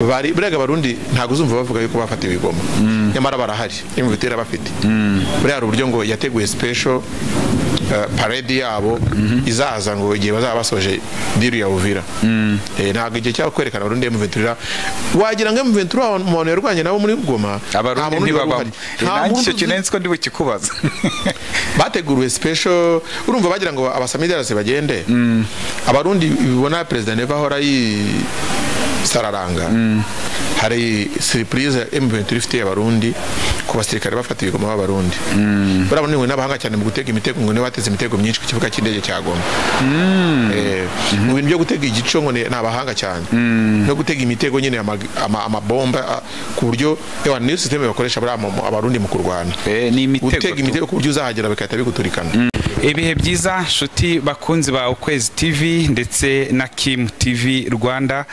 bari burega barundi ntago uzumva bavuga yuko bafatiwe igoma nyamara barahari imvitera bafite buri hari uburyo ngo yateguye special parade yabo izaza ngo igihe bazaba basoje diru ya Uvira ntago igihe cyo kwerekana barundi imvitera wagira ngo imvitera umuntu yarwanye nabo muri Goma abarundi ntibaba nta kinenzi ko ndi bukikubaza bateguruwe special urumva bagira ngo abasamidarase bagende abarundi bibona president Neva hora sararanga hari surprise M23 ifite abarundi ku basirikare bafatiwe igoma b'abarundi barabona ni n'abahanga cyane mu gutega imitego ngo ne bateze imitego myinshi ku kibuga cy'indege cya Goma mu bintu byo gutega igico ngo n'abahanga cyane no gutega imitego nyine amabomba ku buryo ewa ni system bakoresha abarundi mu kurwana ni imitego gutega imitego ku buryo uzahagera bikahita biguturikana. Ibihe byiza nshuti bakunzi ba Ukwezi TV ndetse na Kim TV Rwanda,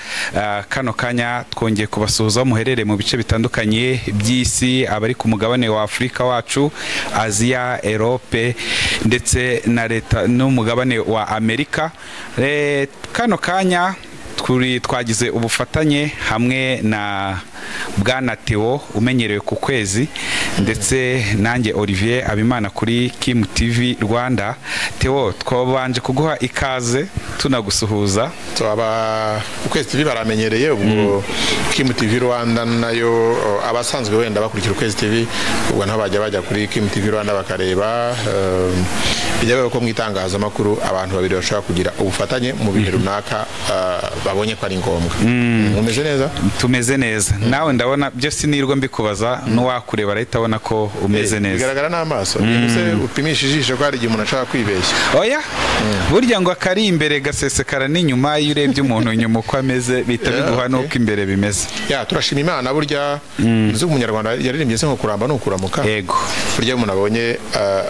kano kanya twongeye kubasuhuza muherere mu bice bitandukanye by'isi, abari ku mugabane wa Afrika wacu, Asia, Europe ndetse na leta n'umugabane wa Amerika. Kano kanya twagize ubufatanye hamwe na Bwana Theo umenyerewe ku Kwezi ndetse nanjye Olivier Abimana kuri Kim TV Rwanda. Theo, twabanje kuguha ikaze tunagusuhuza. Aba Ukwezi TV baramenyereye ubwo Kim TV Rwanda nayo abasanzwe wenda bakurikira Ukwezi TV ubwo ntabajya bajya kuri Kim TV Rwanda bakareba bijyawe ko mwitangaza makuru abantu babiri bashaka kugira ubufatanye mu bihe runaka babonye ko ari ngombwa. Umeze neza? Tumeze neza. Nawe ndabona byo sinirwa mbikubaza n'uwakureba arahita abona ko umeze neza. Bigaragara n'amaso. Nise upimisha ijisho ko ari igihe umuntu ashaka kwibeshya. Oya. Burya ngo akari imbere gasesekara n'inyuma, iyo urebye umuntu inyuma uko ameze bita biguha nuko imbere bimeze. Ya turashima Imana burya uzi umunyarwanda yaririmbye se nko kuramba no kuramuka. Yego. Burya umuntu abonye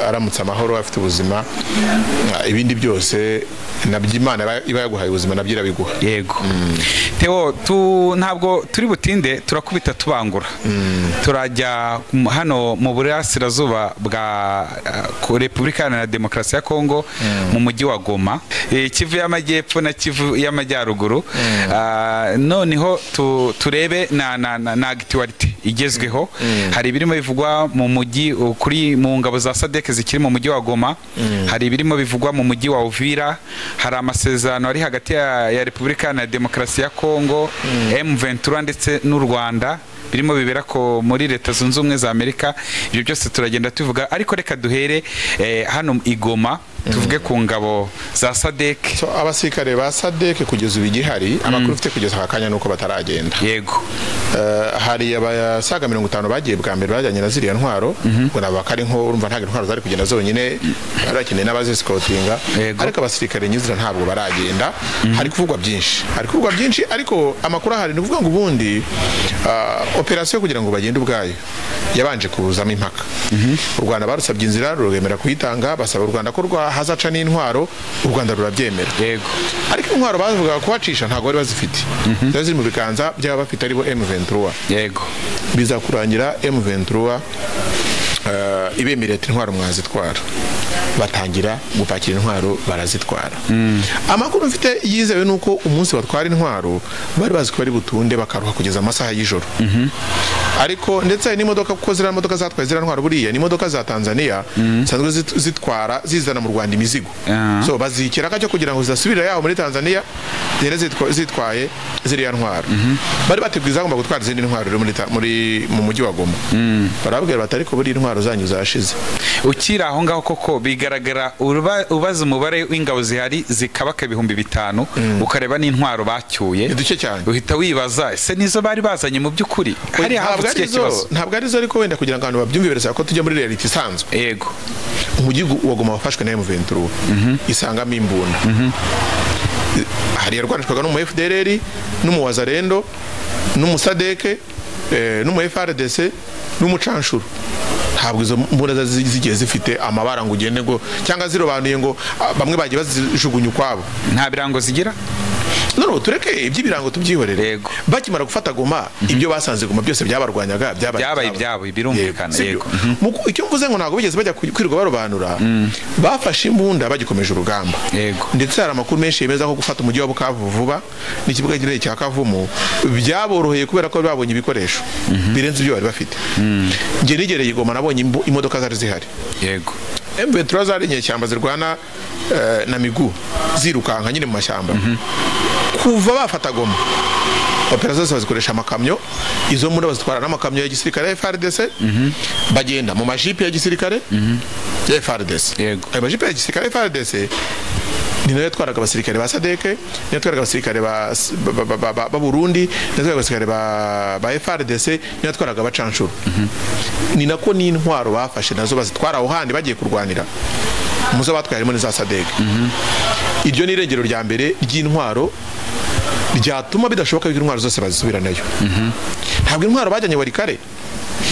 aramutse amahoro afite ubuzima ibindi byose naby'Imana iba yaguhaye ubuzima nabyira biguha. Yego. Theo, ntabwo turi butinde turakubita tubangura. Turajya hano mu burasirazuba bwa Repubulika Iharanira Demokarasi ya Kongo mu mujyi wa Goma, Kivu y'Amajyepfo na Kivu y'Amajyaruguru. Noneho turebe na actuality igezweho. Hari birimo bivugwa mu mujyi kuri mu ngabo za SADC zikiri mu mujyi wa Goma, hari birimo bivugwa mu mujyi wa Uvira, hari amasezerano ari hagati ya Repubulika Iharanira Demokarasi ya Kongo, M23 ndetse n'u Rwanda birimo bibera ko muri Leta Zunze Ubumwe za Amerika. Ibyo byose turagenda tuvuga, ariko reka duhere hano Igoma tuvuge ku ngabo za SADC. Abasirikare ba SADC kugeza ubigihari amakuru ufite kugeza akanya nuko bataragenda. Yego. Hari abasaga 50 bagiye bwa mbere bajyanye na ziriya ntwaro ngo nabakari nko urumva ntago intwaro zari kugenda zonyine barakeneye n'abazescotinga, ariko abasirikare nyizira ntabwo baragenda. Hari kuvugwa byinshi ariko amakuru ahari nuvuga ngo ubundi operation kugira ngo bagende ubwayo yabanje kuzamo impaka. U Rwanda barusabye inzira ruremera kuyitanga, basaba u Rwanda ko hazaca n'intwaro, u Rwanda rurabyemera. Yego. Ariko intwaro bavuga ko bacisha ntago bari bazifite. Zari mu biganza byaba bafite aribo M23. Yego. Biza kurangira M23 ibemerera intwaro mwazitwara, batangira gupakira intwaro barazitwara. Amakuru mfite yizewe nuko umunsi batwara intwaro bari bazi ko bari butunde bakaruha kugeza amasaha y'ijoro. Ariko ndetse n'imodoka kuko zira modoka zatwaye zira ntwaro buriya ni imodoka za Tanzania sanzwe zitwara zizana mu Rwanda imizigo. So bazikira cyo kugira ngo zisubire yaho muri Tanzania zitwaye ziriya ntwaro. Bari bategwiza ngo gutwara izindi ntwaro muri mu mujyi wa Goma. Barabwira batari ko buri intwaro zanyu zashize. Ukira aho ngaho koko bigaragara ubaza umubare w'ingabo zihari zikabaka 5,000 ukareba n'intwaro bacyuye duke cyane, uhita wibaza ese nizo bari bazanye mu by'ukuri. Hari ntabwo arizo ariko wenda kugira ngo abantu babyumve beresa ko tujya muri reality isanzwe. Yego. Umujyi wa Goma wafashwe na M23 isangamo imbunda. Hari yarwanishwaga no mu FDLR n'umu Wazalendo n'umu SADC n'umu FARDC n'umu Canshuro. Ntabwo izo mbunda zigiye zifite amabara ngo ugende ngo cyangwa zirobanuye ngo bamwe bagiye bazijugunya kwabo. Nta birango zigira. no tureke iby'ibirango tubyihorere. Yego. Bakimara gufata Goma ibyo basanze Goma byose byabarwanyaga byabaye ibyabo birumvikana. Yego. Icyo mvuze ngo ntabwo bigeze bajya kwirirwa barobanura, bafashe imbunda bagikomeje urugamba. Yego. Ndetse hari amakuru menshi yemeza ko gufata umujyi wa Bukavu vuba n'ikibuga kinini cya Kavumu byaboroheye kubera ko babonye ibikoresho birenze ibyo bari bafite. Nge nigereye Goma nabonye imodoka zari zihari. Yego. M23 zari inyeshyamba zirwana na Migu zirukanka nyine mu mashyamba. Kuva bafata Goma operasiyo bazikoresha amakamyo, izo mbunda bazitwara n'amakamyo ya gisirikare FARDC, bagenda mu majipe ya gisirikare ya FARDC. Yego. Ayo majipe ya gisirikare FARDC ni nayo yatwaraga abasirikare ba SADC, niyo yatwaraga abasirikare ba Burundi, niyo yatwaraga abasirikare ba FARDC, niyo yatwaraga abacanshuro. Ni nako n'intwaro bafashe nazo bazitwara aho handi bagiye kurwanira muzo batwaye harimo n'iza SADC. Iryo ni irengero rya mbere ry'intwaro ryatuma bidashoboka ko intwaro zose bazisubiranayo. Ntabwo intwaro bajyanye Warikare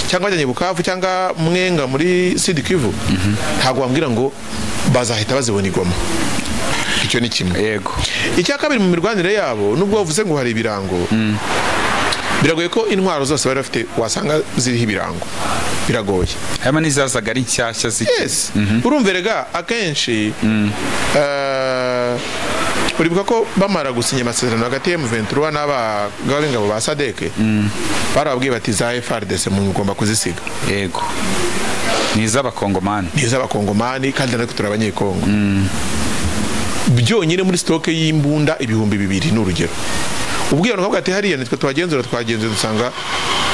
cyangwa bajyanye Bukavu cyangwa Mwenga muri Sud Kivu, ntabwo wambwira ngo bazahita bazibona Goma. Icyo ni kimwe. Yego. Icya kabiri mu mirwanire yabo nubwo bavuze ngo hari ibirango, biragoye ko intwaro zose bari bafite wasanga ziriho ibirango, biragoye. Hama nizazaga ari nshyashya ziki. Yes. Urumverega akenshi uribuka ko bamara gusinya amasezerano hagati ya M23 n'abagaba b'ingabo ba SADC, barababwiye bati za FARDC mugomba kuzisiga. Yego. N'iz'abakongomani kandi natwe turi abanyekongo. Byonyine muri stoke y'imbunda 2,000 n'urugero. Ubwiye ngo ati hariya nitwe twagenzura dusanga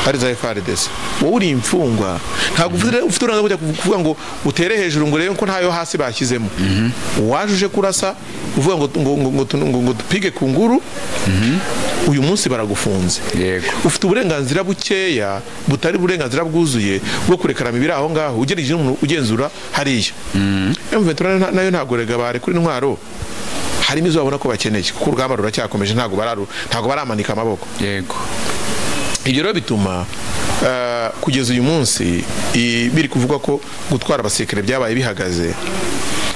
ari za FARDC. Wowe uri imfungwa, ntabwo ufite uranza kuvuga ngo utere hejuru ngo rero ko ntayo hasi bashyizemo. Wajuje kurasa uvuga ngo tupige ku nguru, uyu munsi baragufunze. Yego. Ufite uburenganzira bukeya butari uburenganzira bwuzuye bwo kurekarama ibiri aho ngaho ugereje n'umuntu ugenzura hariya. M23 nayo ntabwo rega bare kuri intwaro harimo izo babona ko bakeneye kuko urugamba ruracyakomeje, ntabwo baramanika amaboko. Yego. Ibyo rero bituma kugeza uyu munsi biri kuvuga ko gutwara abasirikare byabaye bihagaze,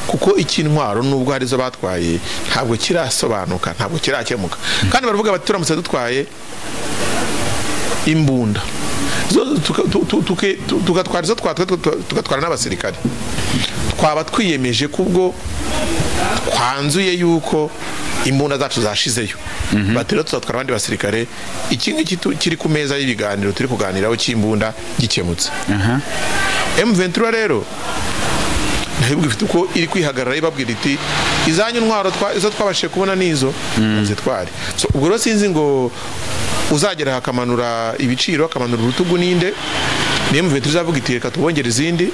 kuko ikintwaro nubwo hari zo batwaye ntabwo kirasobanuka, ntabwo kirakemuka. Kandi baravuga bati turamutse dutwaye imbunda tugatwara izo tugatwara n'abasirikare, twaba twiyemeje kubwo twanzuye yuko imbunda zacu zashizeyo. Batero tuzatwara abandi basirikare, iki ngiki kiri ku meza y'ibiganiro turi kuganiraho cy'imbunda gikemutse. M23 rero ntabwo ifite uko iri kwihagarara ibabwira iti izanyu ntwaro izo twabashije kubona nizo zitware. So ubwo rero sinzi ngo uzagera hakamanura ibiciro, akamanura urutugu ninde, ni M23 izavuga iti reka tubongere izindi,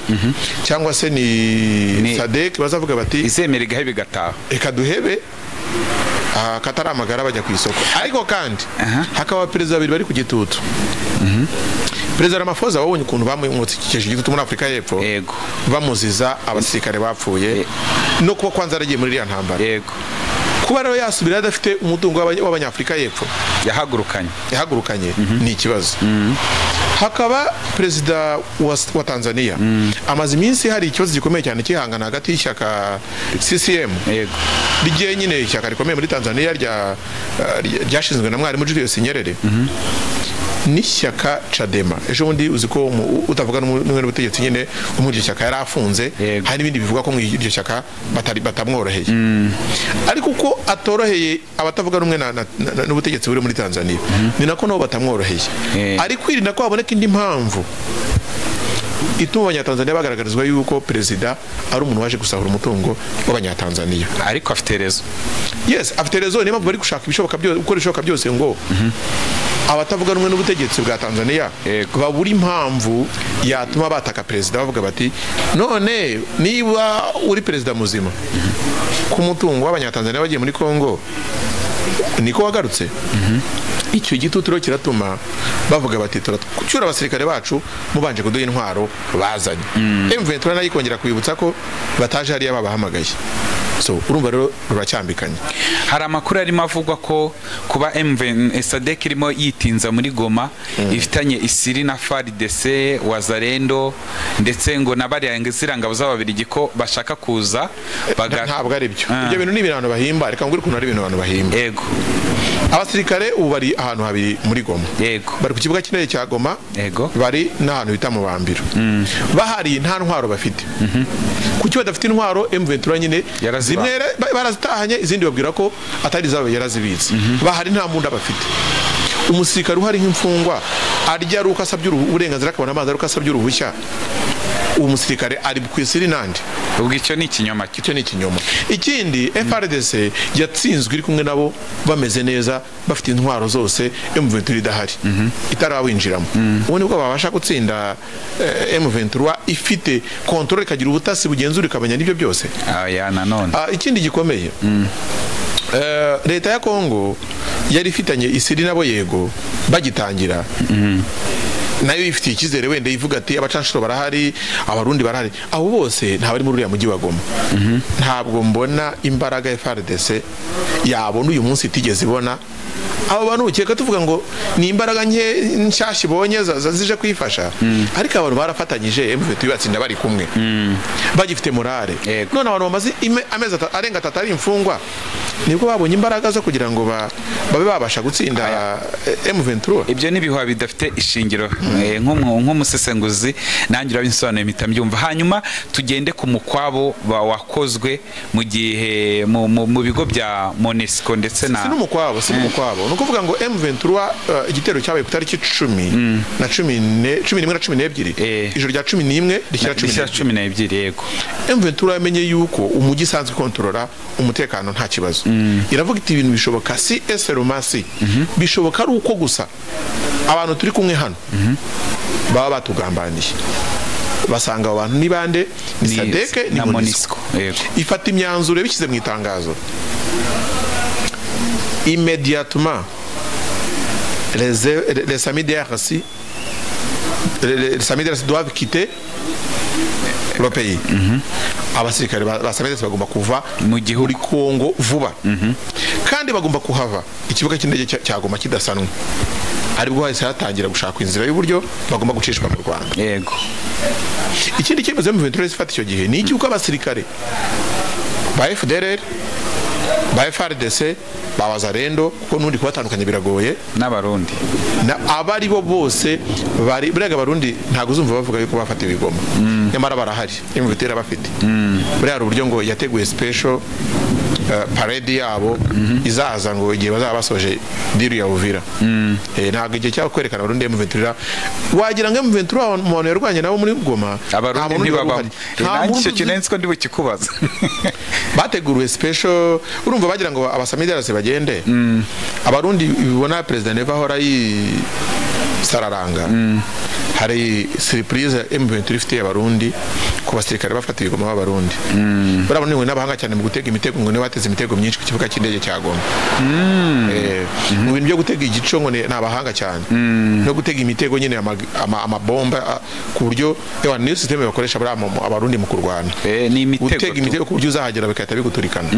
cyangwa se ni SADC bazavuga bati izemera igahe bigataha, reka duhebe kataramagara bajya ku isoko. Ariko kandi hakaba perezida babiri bari ku gitutu. Perezida Ramaphosa wabonye ukuntu bamwotsekeje igitutu muri Afrika y'Epfo. Yego. Bamuziza abasirikare bapfuye no kuba kwanza aragiye muri iriya ntambara. Yego. Kuba rero yasubira adafite umutungo w'Abanyafrika y'Epfo yahagurukanye ni ikibazo. Hakaba perezida wa Tanzania amaze iminsi hari ikibazo gikomeye cyane kihangana hagati y'ishyaka CCM. Yego. Rigiye nyine ishyaka rikomeye muri Tanzania ryashinzwe na mwarimu Julius Nyerere n'ishyaka Chadema. Ejo bundi uzi ko utavuga n'umwe n'ubutegetsi nyine umuryo shyaka yari afunze, hari n'ibindi bivuga ko mu iryo shyaka batamworoheye. Ariko uko atoroheye abatavuga rumwe n'ubutegetsi buri muri Tanzania, ni nako nabo batamworoheye. Ari kwirinda ko haboneka indi mpamvu ituma Abanyatanzania bagaragarizwa yuko perezida ari umuntu waje gusahura umutungo w'Abanyatanzania. Ariko afite rezo. Yes, afite rezo. Niyo mpamvu bari gushaka ibishoboka byose ngo abatavuga rumwe n'ubutegetsi bwa Tanzania babura impamvu yatuma bataka perezida, bavuga bati none niba uri perezida muzima ku mutungo w'Abanyatanzania bagiye muri Kongo niko wagarutse. Icyo gituturo kiratuma bavuga bati turacyura abasirikare bacu mubanje kuduha intwaro bazanye. M23 nayo ikongera kwibutsa ko bataje hariya babahamagaye. So so urumva rero ruracyambikanye. hari amakuru arimo avugwa ko kuba SADC irimo yitinza muri Goma ifitanye isiri na FARDC Wazalendo ndetse ngo nabariyange zirangabo z'ababirigi ko bashaka kuza ntabwo ari byo ibyo bintu ni ibintu bahimba reka ngure kuntu ari ibintu abantu bahimba. Yego abasirikare ubu bari ahantu habiri muri Goma. Yego bari ku kibuga kinini cya Goma. Yego bari n'ahantu bita mu Bambiro. bahari nta ntwaro bafite. kuki badafite intwaro M23 nyine zimwe barazitahanye izindi babwira ko atari zabo yarazibitse. bahari nta munda bafite. umusirikare uhari nk'imfungwa arya ruka asabye uburenganzira akabona amazi aruka asabye uruhushya. uwo musirikare ari ku isiri nandi. ubwo icyo ni ikinyoma. icyo ni ikinyoma. ikindi FARDC yatsinzwe iri kumwe nabo bameze neza bafite intwaro zose M23 idahari itarawinjiramo. ubu nibwo babasha gutsinda M23 ifite control ikagira ubutasi bugenzura ikamenya n'ibyo byose. ya nanone ikindi gikomeye leta ya Kongo yari ifitanye isiri nabo yego bagitangira. nayo ifitiye icyizere wenda ivuga ati abacanshuro barahari abarundi barahari abo bose nta bari muri uriya mujyi wa Goma. ntabwo mbona imbaraga ya FARDC yabona uyu munsi itigeze ibona. abo bantu ukeka tuvuga ngo ni imbaraga nke nshyashya ibonye zije kwifasha ariko abantu barafatanyije M23 batsinda bari kumwe bagifite morale. none abantu bamaze amezi arenga 3 ari imfungwa nibwo babonye imbaraga zo kugira ngo babe babasha gutsinda M23. ibyo nibihuha bidafite ishingiro nk'umusesenguzi nanjye urabisobanuye mpita mbyumva. hanyuma tugende ku mukwabo wakozwe mu gihe mu bigo bya MONUSCO ndetse na n'umukwabo ni ukuvuga ngo M23 igitero cyabaye ku tariki 10 na 11 na 12 ijoro rya 11 rishyira 12. yego M23 yamenye yuko umujyi isanzwe kontrola umutekano nta kibazo. iravuga iti ibintu bishoboka si eseromasi bishoboka ari uko gusa abantu turi kumwe hano baba batugambaniye. basanga abantu ni bande ni SADC ni MONUSCO. ifata imyanzuro bishyize mu itangazo immédiatement les amis DRC doivent quitter le pays. abasirikare ba SADC bagomba kuva muri Kongo vuba. kandi bagomba kuhava ikibuga cy'indege cya Goma kidasanwe. aribwo hahise hatangira gushaka inzira y'uburyo bagomba gucishwa mu Rwanda. Yego ikindi cyemezo M23 ifata icyo gihe ni icyuko abasirikare ba FDLR ba FARDC ba Wazalendo kuko nundi kubatandukanya biragoye n'abarundi abari bo bose bari burega abarundi ntago uzumva bavuga yuko bafatiwe Goma. nyamara barahari M23 bafite buri hari uburyo ngo yateguye special parade yabo izaza ngo igihe bazaba basoje diru ya Uvira. ntago igihe cyo kwerekana abarundi M23 wagira ngo M23 umuntu yarwanye nabo muri Goma abarundi ntibabamo. icyo kinenzi ko ndi bukikubaza. bateguruwe special urumva bagira ngo abasamidaraze bagende abarundi bibona president Neva hora sararanga. hari surprise M23 ifite abarundi ku basirikare bafata ibigoma b'abarundi. barabona ngo n'abahanga cyane mu gutega imitego ngo ne bateze imitego myinshi ku kibuga cy'indege cya Goma. mu bintu byo gutega igico ngo n'abahanga cyane no gutega imitego nyine amabomba ku buryo niyo system bakoresha abarundi mu kurwana. ni imitego gutega imitego ku buryo uzahagera bikahita biguturikana.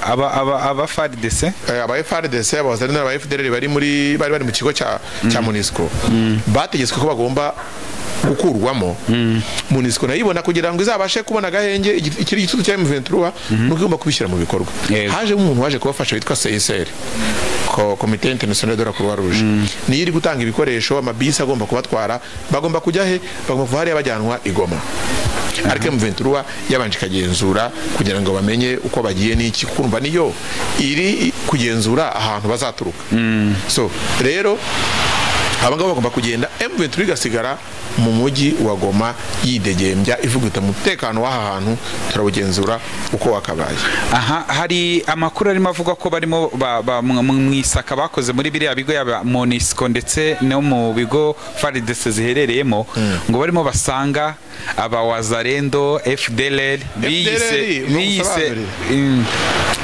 aba FARDC aba FARDC abazari n'aba FDLR bari mu kigo cya MONUSCO bategetswe ko bagomba gukurwamo. MONUSCO nayibona kugira ngo izabashe kubona gahenge ikiri igitutu cya M23 nuko igomba kubishyira mu bikorwa. haje umuntu waje kubafasha witwa CICR Comité International de la Croix Rouge. niyo iri gutanga ibikoresho amabisi agomba kubatwara bagomba kujya he bagomba kuva hariya bajyanwa i Goma. ariko M23 yabanje kagenzura kugira ngo bamenye uko bagiye n'iki kumva niyo iri kugenzura ahantu bazaturuka. so rero abangabo bagomba kugenda M23 igasigara mu mujyi wa Goma yidegembya ivuguta umutekano w'aha hantu turabugenzura uko wakabaye. hari amakuru arimo avuga ko barimo mu isaka bakoze muri biriya bigo ya MONUSCO ndetse no mu bigo FARDC ziherereyemo ngo barimo basanga aba Wazalendo FDLR biyise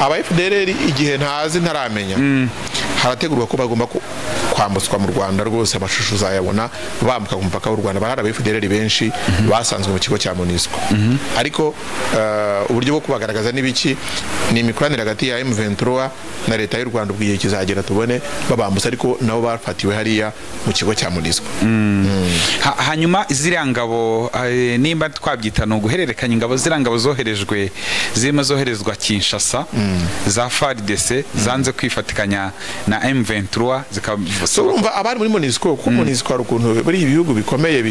aba FDLR igihe ntazi ntaramenya harategurwa ko bagomba kwambutswa mu Rwanda rwose amashusho uzayabona bambuka ku mupaka w'u Rwanda hari aba-FDLR benshi basanzwe mu kigo cya MONUSCO ariko uburyo bwo kubagaragaza n'ibiki ni imikoranire hagati ya M23 na leta y'u Rwanda ubwiye kizagera tubone babambutse ariko nabo bafatiwe hariya mu kigo cya MONUSCO. Hanyuma ziriya ngabo nimba twabyita no guhererekanya ingabo ziriya ngabo zoherejwe zirimo zoherezwa Kinshasa za FARDC zanze kwifatikanya na M23 so urumva abari muri MONUSCO kuko MONUSCO ari ukuntu bari ibihugu bikomeye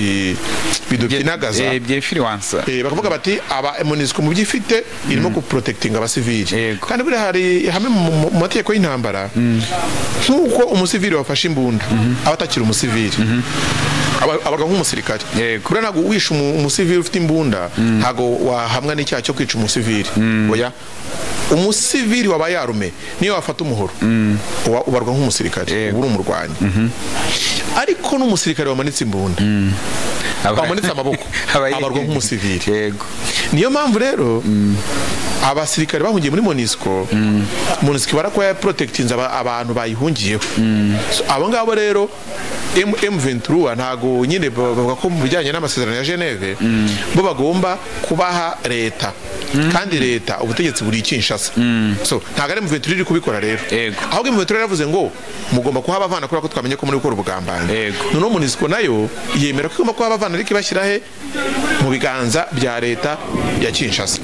bidukinagaza by'influence bakavuga bati aba MONUSCO mu byifite irimo ku protecting abasivili kandi buri hari hamwe mu mategeko y'intambara nkuko umusivili wafashe imbunda abatakira umusivili abaga nk'umusirikare kuri ntago wisha umusivili ufite imbunda ntago wahamwa n'icyaha cyo kwica umusivili oya umusivili waba yarume niyo wafata umuhoro ubarwa nk'umusirikare uri umurwanyi ariko n'umusirikare wamanitse imbunda bamanitse amaboko abarwa nk'umusivili niyo mpamvu rero abasirikare bahungiye muri MONUSCO barakwa ya protectinze abantu bayihungiyeho abo ngabo rero M23 ntago nyine bavuga ko mu bijyanye n'amasezerano ya Geneve bo bagomba kubaha leta kandi leta ubutegetsi buri Kinshasa so ntago ari M23 iri kubikora rero ahubwo M23 yaravuze ngo mugomba kuha abavana kuri ko twamenye ko muri gukora ubugambanyi none MONUSCO nayo yemera ko igomba kuha abavana ariko ibashyira he mu biganza bya leta ya Kinshasa.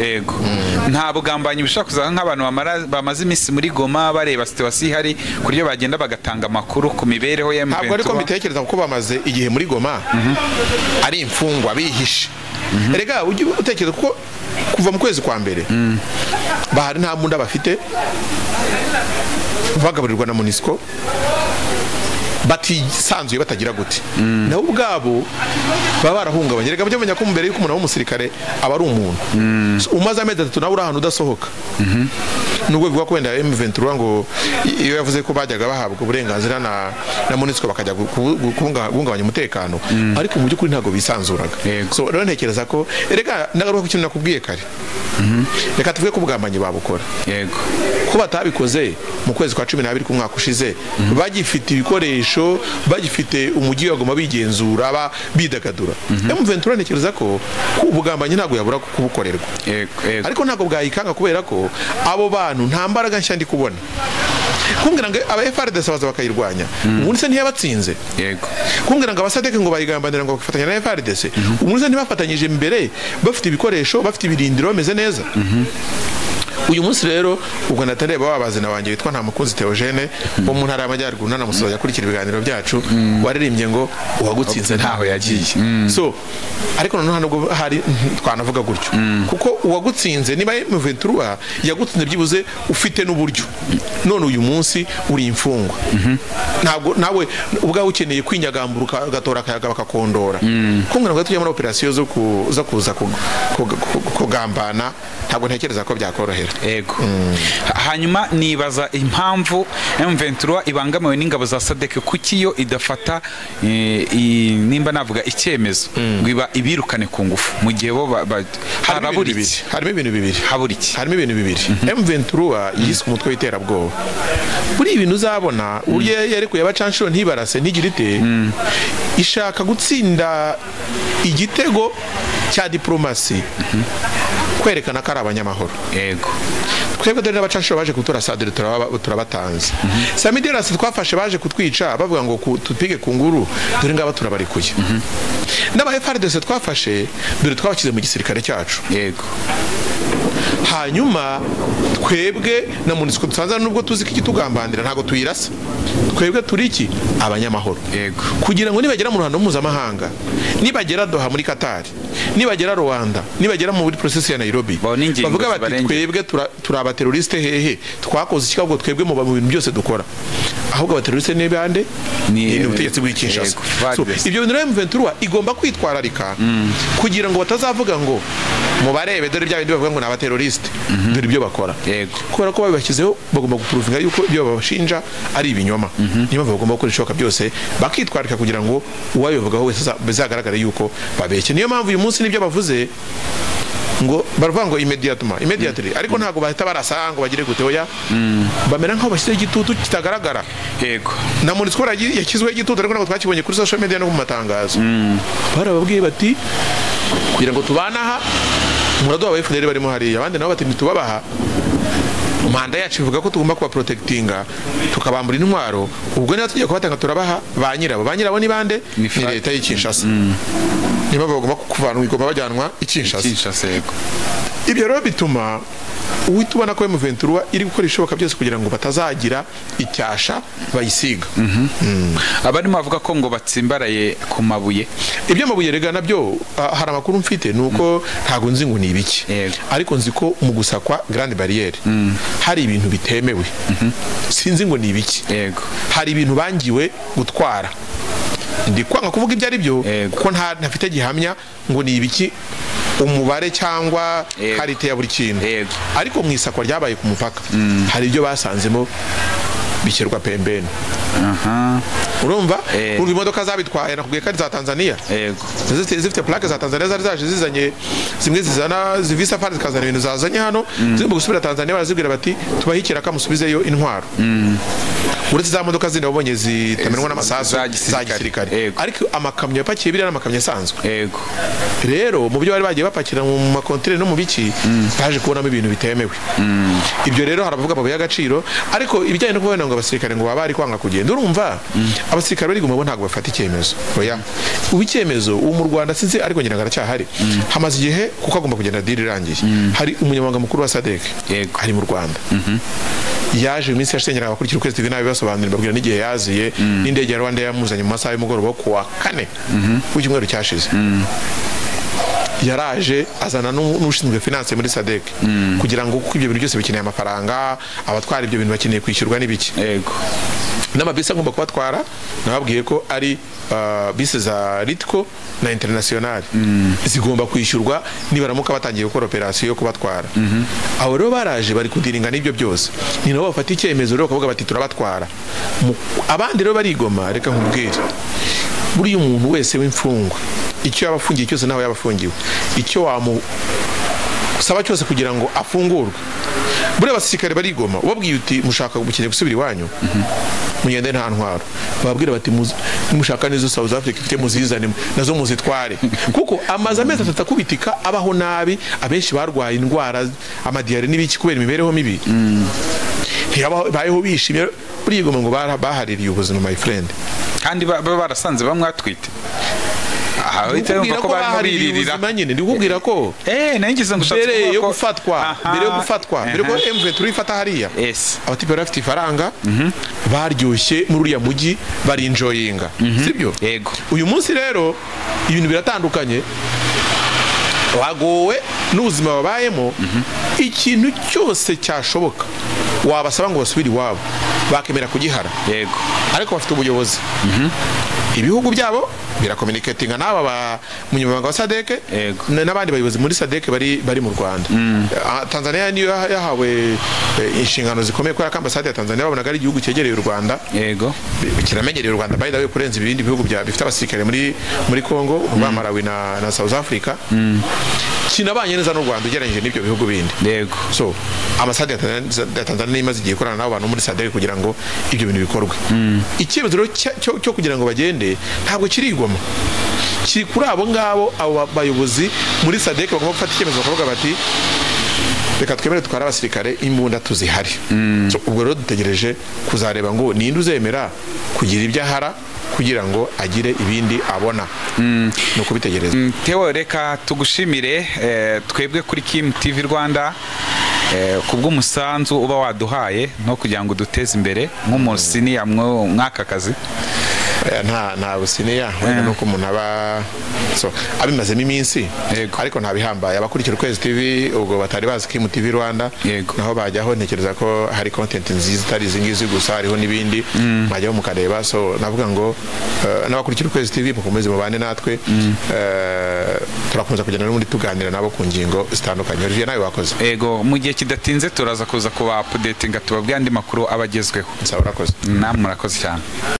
Nta bugambanyi bishaka kuza nk'abantu bamaze iminsi muri Goma bareba situation ihari kuryo bagenda bagatanga makuru ku mibereho ya M23. Ntabwo ariko mbitekereza kuko bamaze igihe muri Goma ari imfungwa bihishe. Erega ujye utekereza kuko kuva mu kwezi kwa mbere bahari nta munda bafite bagaburirwa na MONUSCO batisanzuye batagira gute nabo ubwabo baba barahungabanye rega byo menya ko mbere yuko umuntu w'umusirikare aba ari umuntu umaze amezi 3 nawe uri ahantu udasohoka nubwo bivuga ko wenda M23 ngo iyo yavuze ko bajyaga bahabwa uburenganzira na MONUSCO bakajya guhungabanya umutekano ariko mu by'ukuri ntago bisanzuraga so rero ntekereza ko rega nagaruka ku kintu nakubwiye kare reka tuvuge ko ubugambanyi babukora ko batabikoze mu kwezi kwa 12 ku mwaka ushize bagifite ibikoresho bagifite umujyi wa Goma bigenzura bidagadura M23 ntekereza ko ubugambanyi ntago yabura kubukorerwa ariko ntago bwayikanga kubera ko abo bantu nta mbaraga nshya ndi kubona kumbwira ngo aba FARDC baza bakayirwanya ubundi se ntiyabatsinze kumbwira ngo abasadeke ngo bayigambanira ngo bafatanya na FARDC ubundi se ntibafatanyije mbere bafite ibikoresho bafite ibirindiro bameze neza uyu munsi rero ubwo natareba babazina wanjye witwa Ntamukunzi Theogene wo mu ntara y'Amajyaruguru nanamusoza yakurikira ibiganiro byacu waririmbye ngo uwagutsinze ntaho yagiye so ariko noneho nubwo hari twanavuga gutyo kuko uwagutsinze niba M23 yagutsinze byibuze ufite n'uburyo none uyu munsi uri imfungwa ntabwo nawe ubwawe ukeneye kwinyagamburuka gatora akayaga bakakondora kumbwira ngo tujye muri operation zo kuza kugambana ntabwo ntekereza ko byakorohera hanyuma nibaza impamvu M23 ibangamiwe n'ingabo za SADC kuki yo idafata nimba navuga icyemezo ngo ibirukane ku ngufu mu gihe bo harimo ibintu bibiri M23 yiswe umutwe w'iterabwoba buri ibintu uzabona urye yari kuyabacanshuro ntibarase ntigirite ishaka gutsinda igitego cya diplomasi kwerekana ko ari abanyamahoro twebwe dore n'abacanshuro baje kutura sadire turabatanze Samiderasi twafashe baje kutwica bavuga ngo tupige ku nguru dore ngaba turabarikuye n'aba FARDC twafashe dore twabakize mu gisirikare cyacu hanyuma twebwe na MONUSCO tsanza nubwo tuzi ko kitugambandira ntago tuyirasa twebwe turi iki abanyamahoro kugira ngo nibagera mu ruhando mpuzamahanga nibagera Doha muri Qatar nibagera Rwanda nibagera muri process ya Nairobi bavuga bati twebwe turaba terroriste hehe twakoze ikigabwo twebwe mu bintu byose dukora ahubwo abaterroriste ne bande ni ubutegetsi bw'Kinshasa ibyo bintu M23 igomba kwitwararika kugira ngo batazavuga ngo mubarebe dore bya bindi bavuga ngo n'abaterroriste dore ibyo bakora kubera ko babashyizeho bagomba guprovinga yuko ibyo babashinja ari ibinyoma niyo bagomba gukora ishoka byose bakitwarika kugira ngo uwabivugaho wese bizagaragara yuko babeshye niyo mpamvu uyu munsi nibyo bavuze ngo baravuga ngo immediately ariko ntago bahita barasa ngo bagire gute oya bamera nkaho bashyize igitutu kitagaragara yego na MONUSCO yashyizweho igitutu ariko ntabwo twakibonye kuri social media no mu matangazo barababwiye bati kugira ngo tubanaha muraduha aba FDL barimo hariya abandi nabo bati ntitubabaha manda yacu ivuga ko tugomba kuba protectinga tukabambura intwaro ubwo niba tugiye kubatanga turabaha ba nyirabo ni bande ni leta y'Kinshasa niba bagomba kuvanwa igomba bajyanwa Kinshasa yego ibyo rero bituma uhita ubona ko M23 iri gukora ishoboka byose kugira ngo batazagira icyasha bayisiga abarimo bavuga ko ngo batsimbaraye ku mabuye ibyo mabuye rega nabyo hari amakuru mfite nuko ntago nzi ngo ni ibiki ariko nzi ko mu gusakwa Grande Barriere hari ibintu bitemewe sinzi ngo ni ibiki hari ibintu bangiwe gutwara ndi kwanga kuvuga ibyo ari byo kuko ntafite gihamya ngo ni ibiki umubare cyangwa karite ya buri kintu ariko mu isakwa ryabaye ku mupaka hari ibyo basanzemo bishyirwa pembeni urumva urumva imodoka zabitwaye nakubwiye ko ari za Tanzania zifite plaque za Tanzania zari zaje zizanye zimwe zizana zivisa safari zikazana ibintu zazanye hano zigomba gusubira Tanzania barazibwira bati tubahikira kamusubizeyo intwaro uretse za modoka zindi wabonye zitamenwa n'amasasu za gisirikare ariko amakamyo yapakiye biriya n'amakamyo asanzwe rero mu byo bari bagiye bapakira mu makontineri no mu biki baje kubonamo ibintu bitemewe ibyo rero haravuga amabuye y'agaciro ariko ibijyanye no kubona ngo abasirikare ngo baba bari kwanga kugenda urumva abasirikare bari guma bo ntabwo bafata icyemezo oya icyemezo ubu mu Rwanda sinzi ariko ngira ngaracyahari hamaze igihe kuko agomba kugenda diri irangiye hari umunyamabanga mukuru wa SADC ari mu Rwanda yaje mu minsi yashenyera abakurikira ukwezi TV nabi basobanurira babwira n'igihe yaziye n'indege ya Rwanda yamuzanye mu masaha y'umugoroba ku wa 4 w'icyumweru cyashize yaraje azana n'ushinzwe finance muri SADC kugira ngo kuko ibyo bintu byose bikeneye amafaranga abatwara ibyo bintu bakeneye kwishyurwa n'ibiki n'amabisi agomba kubatwara nababwiye ko ari bisi za Ritco na International zigomba kwishyurwa nibaramuka batangiye gukora operation yo kubatwara abo rero baraje bari kudiringa n'ibyo byose ni nabo bafata icyemezo rero bakavuga bati turabatwara abandi rero barigoma reka nkubwire buri umuntu wese w'imfungwa icyo yabafungiye cyose nawe yabafungiwe icyo wamusaba cyose kugira ngo afungurwe buri abasirikare barigoma ubabwiye uti mushaka gukeneye gusubira iwanyu mugende nta ntwaro bababwira bati mushaka nizo South Africa ifite muzizane nazo muzitware kuko amaze amezi 3 akubitika abaho nabi abenshi barwaye indwara amadiyare n'ibiki kubera imibereho mibi bayeho bishimye burigoma ngo bahaririye ubuzima my friend kandi barasanze bamwatwite ndikubwira ko baharirira ndikubwira ko nangize ngo mbere yo gufatwa mbere ko M23 ifata hariya abatipe barafite ifaranga baryoshye muri uriya mujyi bari enjoyinga sibyo uyu munsi rero ibintu biratandukanye wagowe n'ubuzima babayemo ikintu cyose cyashoboka wabasaba ngo basubire iwabo bakemera kugihara ariko bafite ubuyobozi ibihugu byabo birakomunikatinga n'aba munyamabanga wa SADC n'abandi bayobozi muri SADC bari mu Rwanda Tanzania niyo yahawe inshingano zikomeye kwa ambasade ya Tanzania babonaga ari igihugu cyegereye u Rwanda kiramenyereye u Rwanda by the way kurenza ibindi bihugu bifite abasirikare muri Congo Malawi na South Africa kinabanye neza n'u Rwanda ugereranyije n'ibyo bihugu bindi so ambasade ya Tanzania imaze igiye korana n'abo bantu muri SADC kugira ngo ibyo bintu bikorwe ikibazo cyo kugira ngo bagende ntabwo kirigoma kiri kuri abo ngabo abo bayobozi muri SADC bagomba gufata icyemezo bakavuga bati reka twemere twara abasirikare imbunda tuzihari ubwo rero dutegereje kuzareba ngo ninde uzemera kugira ibyo ahara kugira ngo agire ibindi abona no kubitegereza Theo reka tugushimire twebwe kuri Kim TV Rwanda kubw'umusanzu uba waduhaye no kugira ngo duteze imbere nk'umusini mwaka kazi nta businiya wenda nuko umuntu aba abimazemo iminsi ariko ntabihambaye abakurikira ukwezi TV ubwo batari bazi Kim TV Rwanda naho bajyaho ntekereza ko hari content nziza itari izingizi gusa hariho n'ibindi mwajyaho mukareba so navuga ngo n'abakurikira ukwezi TV mukomeze mubane natwe turakomeza kugenda n'ubundi tuganira nabo ku ngingo zitandukanye Olivier nawe wakoze mu gihe kidatinze turaza kuza kuba updatinga tubabwira andi makuru abagezweho urakoze namwe murakoze cyane